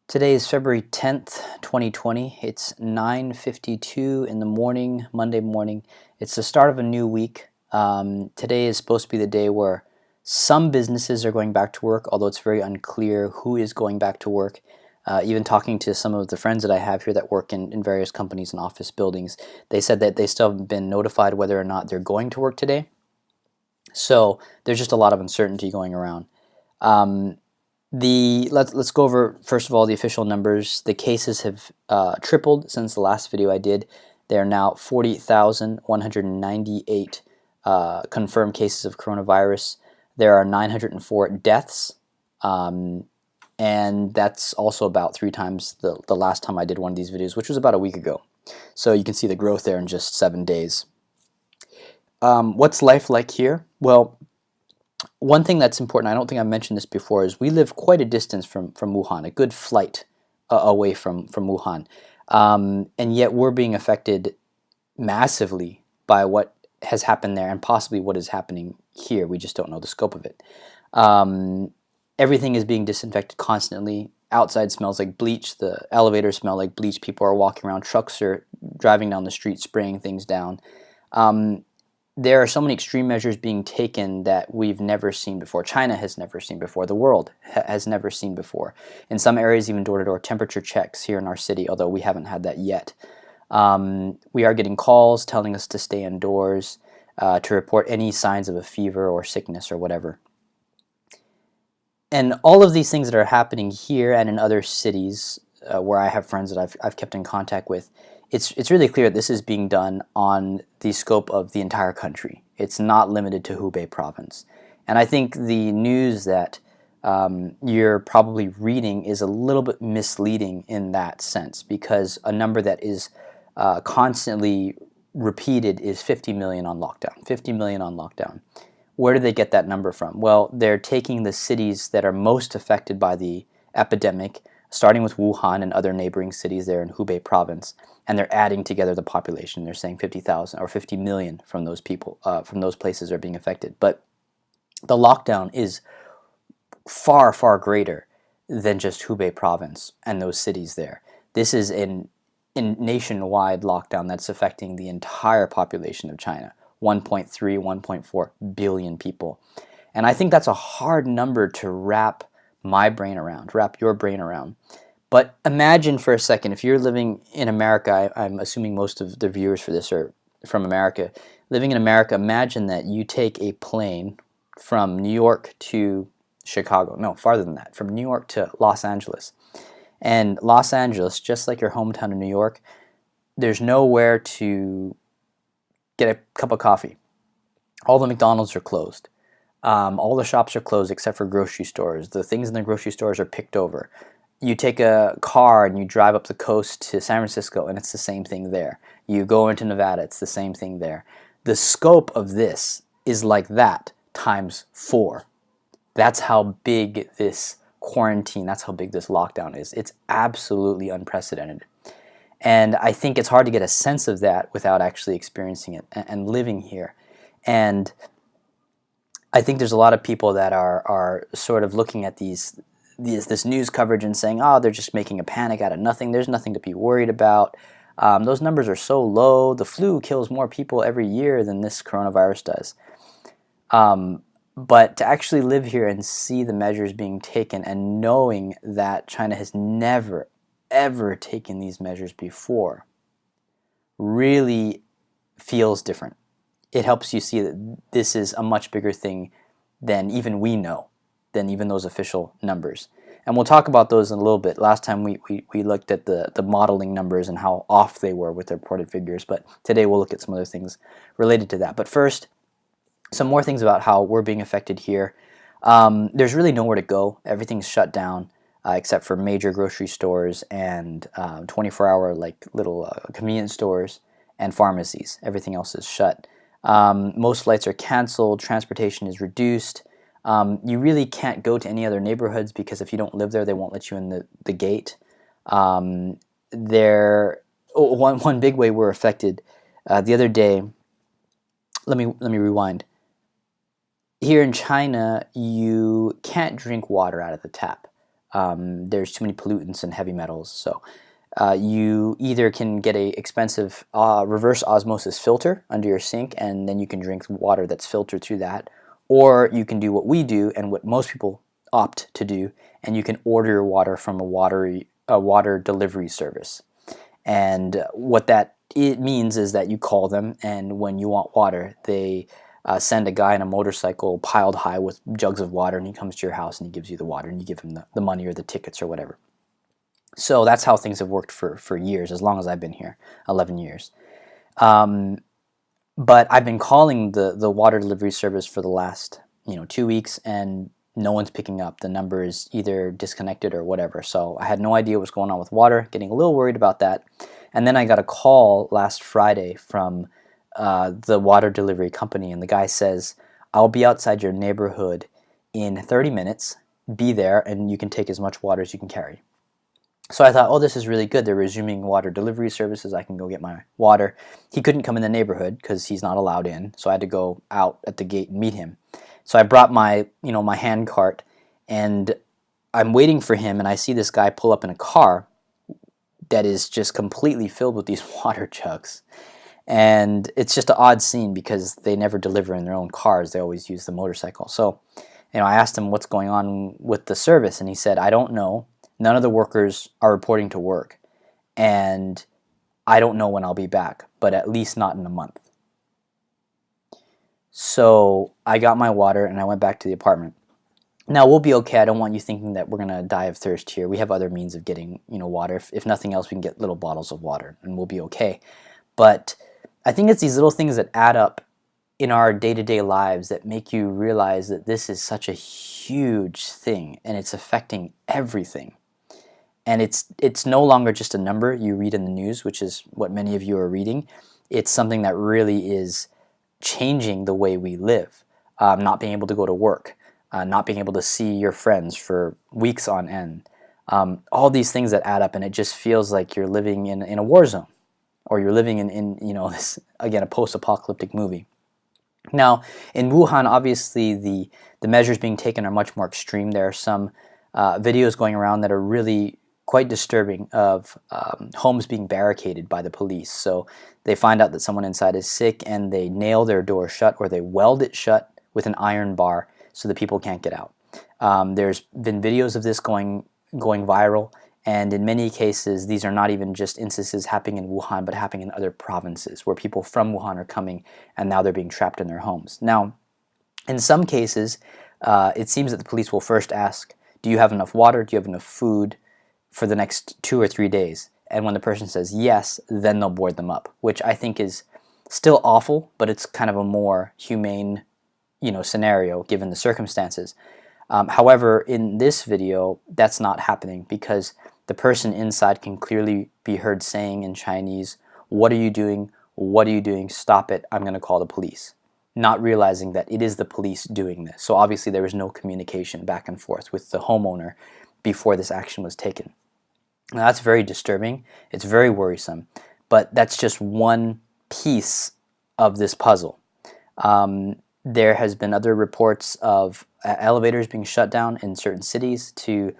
Today is February 10th, 2020. It's 9:52 in the morning, Monday morning. It's the start of a new week. Today is supposed to be the day where some businesses are going back to work, although it's very unclear who is going back to work. Even talking to some of the friends that I have here that work in various companies and office buildings, they said that they still haven't been notified whether or not they're going to work today. So there's just a lot of uncertainty going around. Um, let's go over first of all the official numbers. The cases have tripled since the last video I did. There are now 40,198 confirmed cases of coronavirus. There are 904 deaths, and that's also about 3 times the last time I did one of these videos, which was about a week ago. So you can see the growth there in just 7 days. What's life like here? Well, one thing that's important, I don't think I mentioned this before, is we live quite a distance from Wuhan, a good flight away from Wuhan. And yet we're being affected massively by what has happened there and possibly what is happening here. We just don't know the scope of it. Everything is being disinfected constantly. Outside smells like bleach. The elevators smell like bleach. People are walking around. Trucks are driving down the street spraying things down. There are so many extreme measures being taken that we've never seen before. China has never seen before. The world has never seen before. In some areas, even door-to-door temperature checks here in our city, although we haven't had that yet. We are getting calls telling us to stay indoors, to report any signs of a fever or sickness or whatever. And all of these things that are happening here and in other cities where I have friends that I've kept in contact with, it's really clear that this is being done on the scope of the entire country. It's not limited to Hubei province. And I think the news that you're probably reading is a little bit misleading in that sense, because a number that is constantly repeated is 50 million on lockdown. 50 million on lockdown. Where do they get that number from? Well, they're taking the cities that are most affected by the epidemic, starting with Wuhan and other neighboring cities there in Hubei province, and they're adding together the population. They're saying 50,000 or 50 million from those people, from those places are being affected. But the lockdown is far, far greater than just Hubei province and those cities there. This is in nationwide lockdown that's affecting the entire population of China, 1.3, 1.4 billion people. And I think that's a hard number to wrap my brain around, wrap your brain around. But imagine for a second, if you're living in America, I'm assuming most of the viewers for this are from America. Living in America, imagine that you take a plane from New York to Chicago. No, farther than that, from New York to Los Angeles. And Los Angeles, just like your hometown in New York, there's nowhere to get a cup of coffee. All the McDonald's are closed. All the shops are closed except for grocery stores. The things in the grocery stores are picked over. You take a car and you drive up the coast to San Francisco, and it's the same thing there. You go into Nevada, it's the same thing there. The scope of this is like that times 4. That's how big this quarantine, that's how big this lockdown is. It's absolutely unprecedented. And I think it's hard to get a sense of that without actually experiencing it and living here. And I think there's a lot of people that are sort of looking at this news coverage and saying, oh, they're just making a panic out of nothing. There's nothing to be worried about. Those numbers are so low. The flu kills more people every year than this coronavirus does. But to actually live here and see the measures being taken and knowing that China has never, ever taken these measures before really feels different. It helps you see that this is a much bigger thing than even we know, than even those official numbers. And we'll talk about those in a little bit. Last time we looked at the modeling numbers and how off they were with the reported figures, but today we'll look at some other things related to that. But first, some more things about how we're being affected here. There's really nowhere to go. Everything's shut down except for major grocery stores and 24-hour like little convenience stores and pharmacies. Everything else is shut. Most flights are canceled. Transportation is reduced. You really can't go to any other neighborhoods because if you don't live there, they won't let you in the gate. One big way we're affected. The other day, let me rewind. Here in China, you can't drink water out of the tap. There's too many pollutants and heavy metals. So you either can get a expensive reverse osmosis filter under your sink, and then you can drink water that's filtered through that, or you can do what we do and what most people opt to do, and you can order your water from a water delivery service. And what that it means is that you call them, and when you want water, they send a guy on a motorcycle piled high with jugs of water, and he comes to your house and he gives you the water, and you give him the money or the tickets or whatever. So that's how things have worked for years, as long as I've been here, 11 years. Um, but I've been calling the water delivery service for the last 2 weeks, and no one's picking up. The number is either disconnected or whatever. So I had no idea what's going on with water, getting a little worried about that. And then I got a call last Friday from the water delivery company, and the guy says, I'll be outside your neighborhood in 30 minutes. Be there, and you can take as much water as you can carry. So I thought, oh, this is really good. They're resuming water delivery services. I can go get my water. He couldn't come in the neighborhood because he's not allowed in. So I had to go out at the gate and meet him. So I brought my hand cart, and I'm waiting for him, and I see this guy pull up in a car that is just completely filled with these water jugs. And it's just an odd scene because they never deliver in their own cars. They always use the motorcycle. So, I asked him what's going on with the service, and he said, I don't know. None of the workers are reporting to work, and I don't know when I'll be back, but at least not in a month. So I got my water and I went back to the apartment. Now we'll be okay. I don't want you thinking that we're gonna die of thirst here. We have other means of getting water. If nothing else, we can get little bottles of water and we'll be okay. But I think it's these little things that add up in our day-to-day lives that make you realize that this is such a huge thing and it's affecting everything. And it's no longer just a number you read in the news, which is what many of you are reading. It's something that really is changing the way we live. Not being able to go to work, not being able to see your friends for weeks on end. All these things that add up, and it just feels like you're living in a war zone, or you're living in this, again, a post-apocalyptic movie. Now, in Wuhan, obviously the measures being taken are much more extreme. There are some videos going around that are really quite disturbing of homes being barricaded by the police. So they find out that someone inside is sick and they nail their door shut, or they weld it shut with an iron bar so that people can't get out. There's been videos of this going viral, and in many cases these are not even just instances happening in Wuhan, but happening in other provinces where people from Wuhan are coming and now they're being trapped in their homes. Now, in some cases, it seems that the police will first ask, do you have enough water? Do you have enough food for the next 2 or 3 days? And when the person says yes, then they'll board them up, which I think is still awful, but it's kind of a more humane, scenario given the circumstances. However, in this video, that's not happening because the person inside can clearly be heard saying in Chinese, "What are you doing? What are you doing? Stop it! I'm going to call the police." Not realizing that it is the police doing this. So obviously there was no communication back and forth with the homeowner before this action was taken. Now that's very disturbing. It's very worrisome. But that's just one piece of this puzzle. There has been other reports of elevators being shut down in certain cities to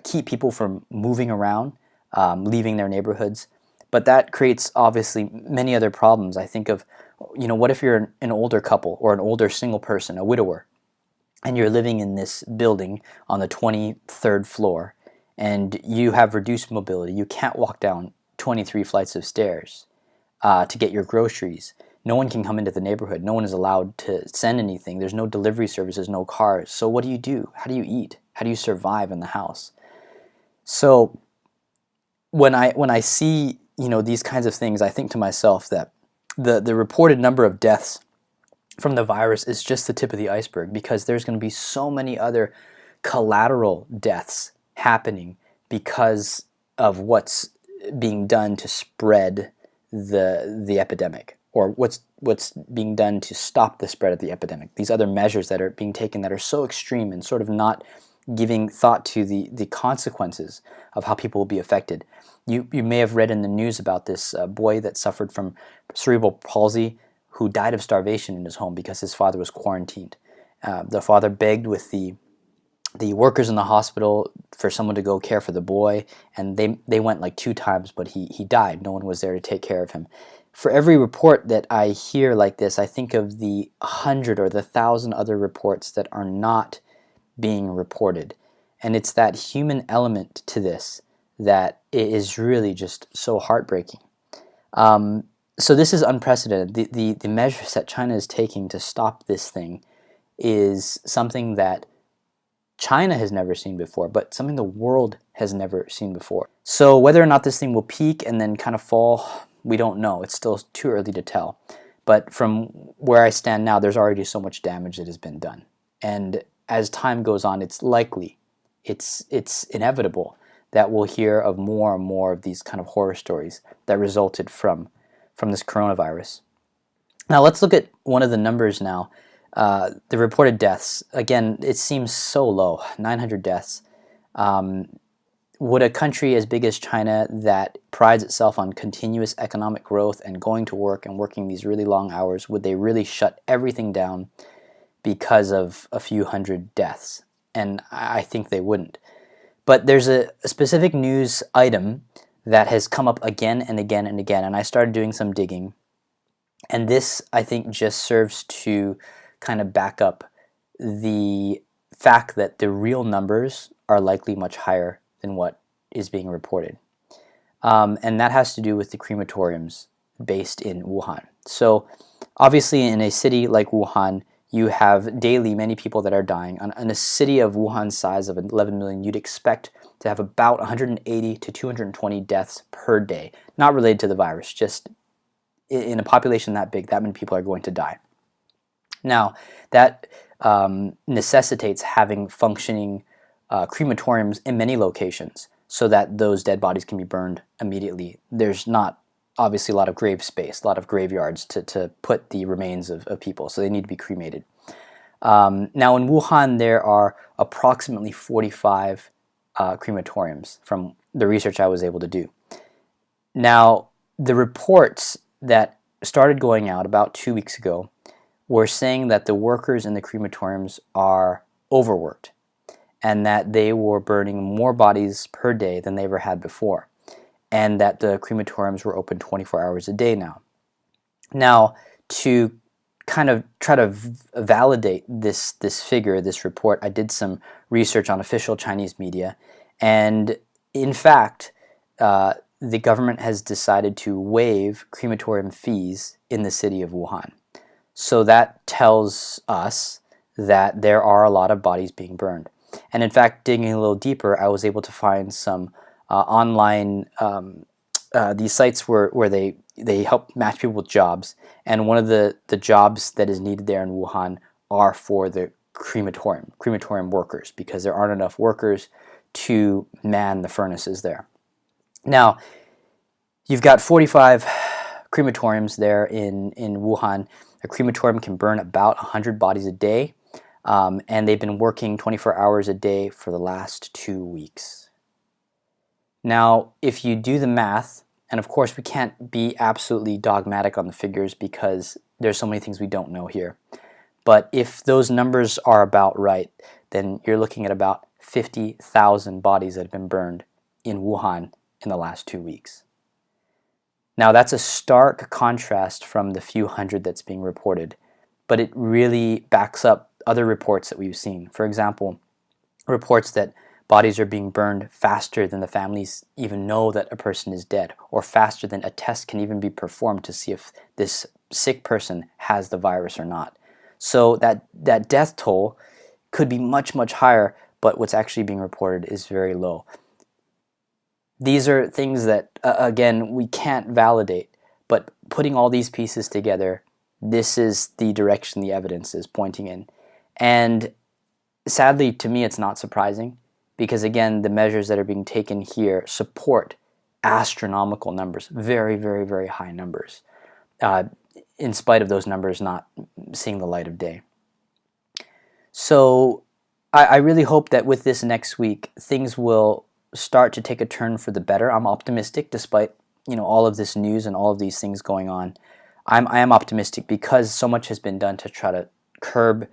keep people from moving around, leaving their neighborhoods. But that creates obviously many other problems. I think of, what if you're an older couple or an older single person, a widower, and you're living in this building on the 23rd floor and you have reduced mobility. You can't walk down 23 flights of stairs to get your groceries. No one can come into the neighborhood. No one is allowed to send anything. There's no delivery services, no cars. So what do you do? How do you eat? How do you survive in the house? So when I see these kinds of things, I think to myself that the reported number of deaths from the virus is just the tip of the iceberg, because there's going to be so many other collateral deaths happening because of what's being done to spread the epidemic, or what's being done to stop the spread of the epidemic. These other measures that are being taken that are so extreme and sort of not giving thought to the consequences of how people will be affected. You may have read in the news about this boy that suffered from cerebral palsy who died of starvation in his home because his father was quarantined. The father begged with the the workers in the hospital for someone to go care for the boy, and they went like 2 times, but he died. No one was there to take care of him. For every report that I hear like this, I think of the 100 or the 1,000 other reports that are not being reported. And it's that human element to this that is really just so heartbreaking. So this is unprecedented. The measures that China is taking to stop this thing is something that China has never seen before, but something the world has never seen before. So whether or not this thing will peak and then kind of fall, we don't know. It's still too early to tell. But from where I stand now, there's already so much damage that has been done. And as time goes on, it's likely, it's inevitable that we'll hear of more and more of these kind of horror stories that resulted from this coronavirus. Now let's look at one of the numbers now. The reported deaths, again, it seems so low, 900 deaths. Would a country as big as China that prides itself on continuous economic growth and going to work and working these really long hours, would they really shut everything down because of a few hundred deaths? And I think they wouldn't. But there's a specific news item that has come up again and again and again, and I started doing some digging. And this, I think, just serves to kind of back up the fact that the real numbers are likely much higher than what is being reported. And that has to do with the crematoriums based in Wuhan. So obviously in a city like Wuhan, you have daily many people that are dying. In a city of Wuhan's size of 11 million, you'd expect to have about 180 to 220 deaths per day, not related to the virus, just in a population that big, that many people are going to die. Now, that necessitates having functioning crematoriums in many locations so that those dead bodies can be burned immediately. There's not obviously a lot of grave space, a lot of graveyards to put the remains of people, so they need to be cremated. Now in Wuhan there are approximately 45 crematoriums from the research I was able to do. Now the reports that started going out about 2 weeks ago were saying that the workers in the crematoriums are overworked and that they were burning more bodies per day than they ever had before, and that the crematoriums were open 24 hours a day now. Now, to kind of try to validate this figure, this report, I did some research on official Chinese media, and in fact, the government has decided to waive crematorium fees in the city of Wuhan. So that tells us that there are a lot of bodies being burned. And in fact, digging a little deeper, I was able to find some online, these sites where they help match people with jobs. And one of the jobs that is needed there in Wuhan are for the crematorium workers, because there aren't enough workers to man the furnaces there. Now, you've got 45 crematoriums there in Wuhan. A crematorium can burn about 100 bodies a day, and they've been working 24 hours a day for the last 2 weeks. Now, if you do the math, and of course we can't be absolutely dogmatic on the figures because there's so many things we don't know here, but if those numbers are about right, then you're looking at about 50,000 bodies that have been burned in Wuhan in the last 2 weeks. Now that's a stark contrast from the few hundred that's being reported, but it really backs up other reports that we've seen. For example, reports that bodies are being burned faster than the families even know that a person is dead, or faster than a test can even be performed to see if this sick person has the virus or not. So that death toll could be much, much higher, but what's actually being reported is very low. These are things that, again, we can't validate, but putting all these pieces together, this is the direction the evidence is pointing in. And sadly, to me, it's not surprising, because again, the measures that are being taken here support astronomical numbers, very, very, very high numbers, in spite of those numbers not seeing the light of day. So I really hope that with this next week, things will start to take a turn for the better. I'm optimistic despite all of this news and all of these things going on. I am optimistic because so much has been done to try to curb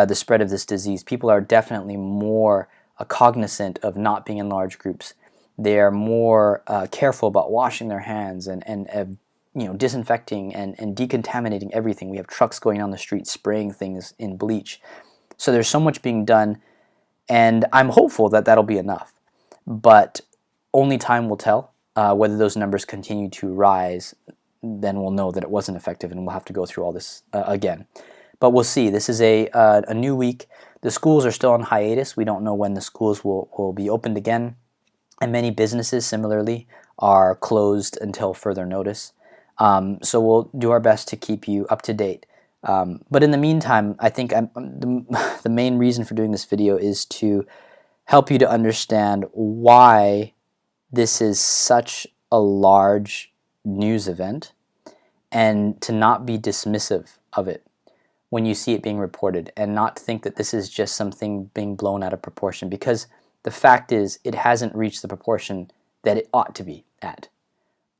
the spread of this disease. People are definitely more cognizant of not being in large groups. They are more careful about washing their hands and disinfecting and decontaminating everything. We have trucks going on the street spraying things in bleach. So there's so much being done, and I'm hopeful that that'll be enough. But only time will tell. Whether those numbers continue to rise, then we'll know that it wasn't effective, and we'll have to go through all this again. But we'll see. This is a new week. The schools are still on hiatus. We don't know when the schools will be opened again. And many businesses, similarly, are closed until further notice. So we'll do our best to keep you up to date. But in the meantime, I think the main reason for doing this video is to help you to understand why this is such a large news event, and to not be dismissive of it when you see it being reported, and not think that this is just something being blown out of proportion, because the fact is it hasn't reached the proportion that it ought to be at.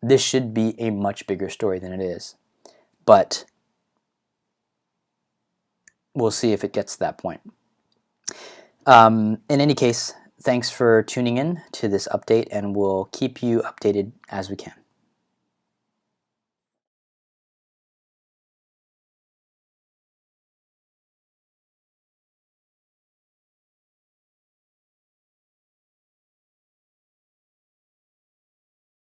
This should be a much bigger story than it is, but we'll see if it gets to that point. In any case, thanks for tuning in to this update, and we'll keep you updated as we can.